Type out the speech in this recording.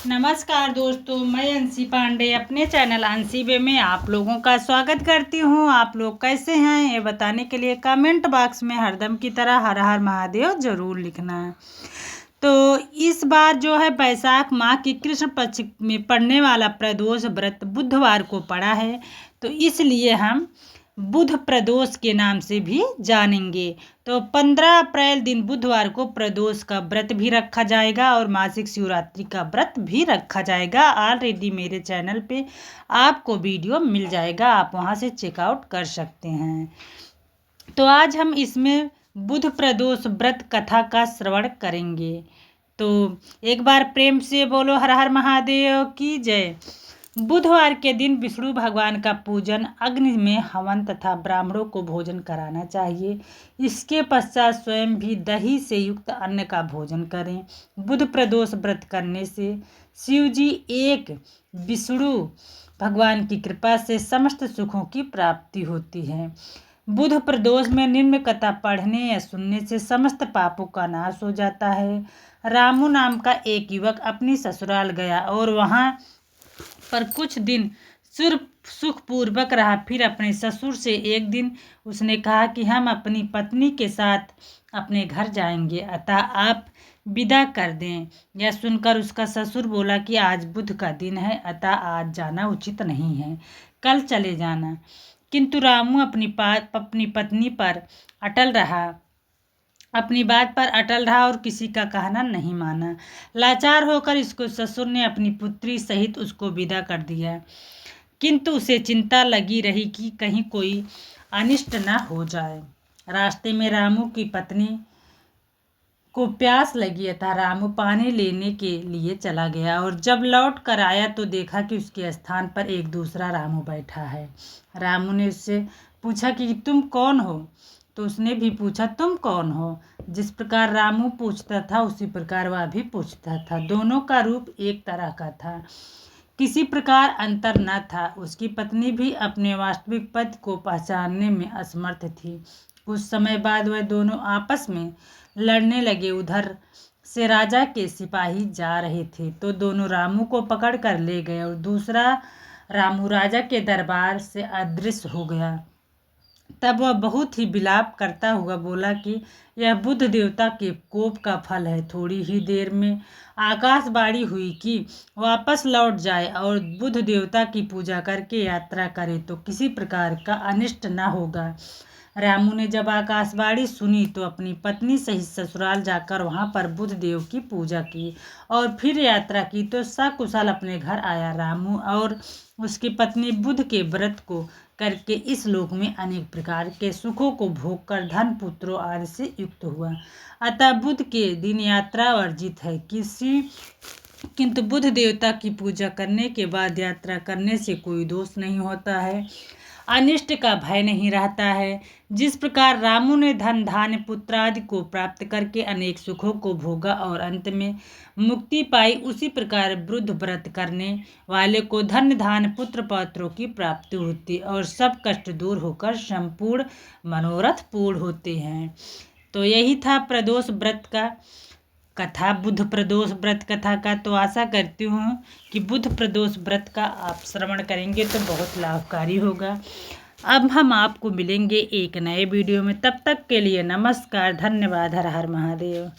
नमस्कार दोस्तों, मैं अंशी पांडे अपने चैनल अंशी वे में आप लोगों का स्वागत करती हूं। आप लोग कैसे हैं ये बताने के लिए कमेंट बॉक्स में हरदम की तरह हर हर महादेव जरूर लिखना है। तो इस बार जो है बैसाख माह की कृष्ण पक्ष में पड़ने वाला प्रदोष व्रत बुधवार को पड़ा है, तो इसलिए हम बुध प्रदोष के नाम से भी जानेंगे। तो 15 अप्रैल दिन बुधवार को प्रदोष का व्रत भी रखा जाएगा और मासिक शिवरात्रि का व्रत भी रखा जाएगा। ऑलरेडी मेरे चैनल पे आपको वीडियो मिल जाएगा, आप वहां से चेकआउट कर सकते हैं। तो आज हम इसमें बुध प्रदोष व्रत कथा का श्रवण करेंगे। तो एक बार प्रेम से बोलो हर हर महादेव की जय। बुधवार के दिन विष्णु भगवान का पूजन, अग्नि में हवन तथा ब्राह्मणों को भोजन कराना चाहिए। इसके पश्चात स्वयं भी दही से युक्त अन्न का भोजन करें। बुध प्रदोष व्रत करने से शिव जी एक विष्णु भगवान की कृपा से समस्त सुखों की प्राप्ति होती है। बुध प्रदोष में निम्न कथा पढ़ने या सुनने से समस्त पापों का नाश हो जाता है। रामू नाम का एक युवक अपनी ससुराल गया और वहां पर कुछ दिन सुखपूर्वक रहा। फिर अपने ससुर से एक दिन उसने कहा कि हम अपनी पत्नी के साथ अपने घर जाएंगे, अतः आप विदा कर दें। यह सुनकर उसका ससुर बोला कि आज बुध का दिन है, अतः आज जाना उचित नहीं है, कल चले जाना। किंतु रामू अपनी पत्नी पर अटल रहा, अपनी बात पर अटल रहा और किसी का कहना नहीं माना। लाचार होकर इसको ससुर ने अपनी पुत्री सहित उसको विदा कर दिया, किंतु उसे चिंता लगी रही कि कहीं कोई अनिष्ट न हो जाए। रास्ते में रामू की पत्नी को प्यास लगी था। रामू पानी लेने के लिए चला गया और जब लौट कर आया तो देखा कि उसके स्थान पर एक दूसरा रामू बैठा है। रामू ने उससे पूछा कि तुम कौन हो, तो उसने भी पूछा तुम कौन हो। जिस प्रकार रामू पूछता था उसी प्रकार वह भी पूछता था। दोनों का रूप एक तरह का था, किसी प्रकार अंतर न था। उसकी पत्नी भी अपने वास्तविक पति को पहचानने में असमर्थ थी। कुछ समय बाद वह दोनों आपस में लड़ने लगे। उधर से राजा के सिपाही जा रहे थे तो दोनों रामू को पकड़ कर ले गए और दूसरा रामू राजा के दरबार से अदृश्य हो गया। तब वह बहुत ही विलाप करता हुआ बोला कि यह बुध देवता के कोप का फल है। थोड़ी ही देर में आकाशवाणी हुई कि वापस लौट जाए और बुध देवता की पूजा करके यात्रा करे तो किसी प्रकार का अनिष्ट न होगा। रामू ने जब आकाशवाणी सुनी तो अपनी पत्नी सहित ससुराल जाकर वहां पर बुध देव की पूजा की और फिर यात्रा की तो सकुशल अपने घर आया। रामू और उसकी पत्नी बुध के व्रत को करके इस लोक में अनेक प्रकार के सुखों को भोग कर धन पुत्रों आदि से युक्त हुआ। अतः बुध के दिन यात्रा वर्जित है। किंतु बुध देवता की पूजा करने के बाद यात्रा करने से कोई दोष नहीं होता है, अनिष्ट का भय नहीं रहता है। जिस प्रकार रामू ने धन धान्य पुत्र आदि को प्राप्त करके अनेक सुखों को भोगा और अंत में मुक्ति पाई, उसी प्रकार बुध व्रत करने वाले को धन धान्य पुत्र पौत्रों की प्राप्ति होती और सब कष्ट दूर होकर संपूर्ण मनोरथ पूर्ण होते हैं। तो यही था प्रदोष व्रत का कथा, बुध प्रदोष व्रत कथा का। तो आशा करती हूँ कि बुध प्रदोष व्रत का आप श्रवण करेंगे तो बहुत लाभकारी होगा। अब हम आपको मिलेंगे एक नए वीडियो में, तब तक के लिए नमस्कार, धन्यवाद, हर हर महादेव।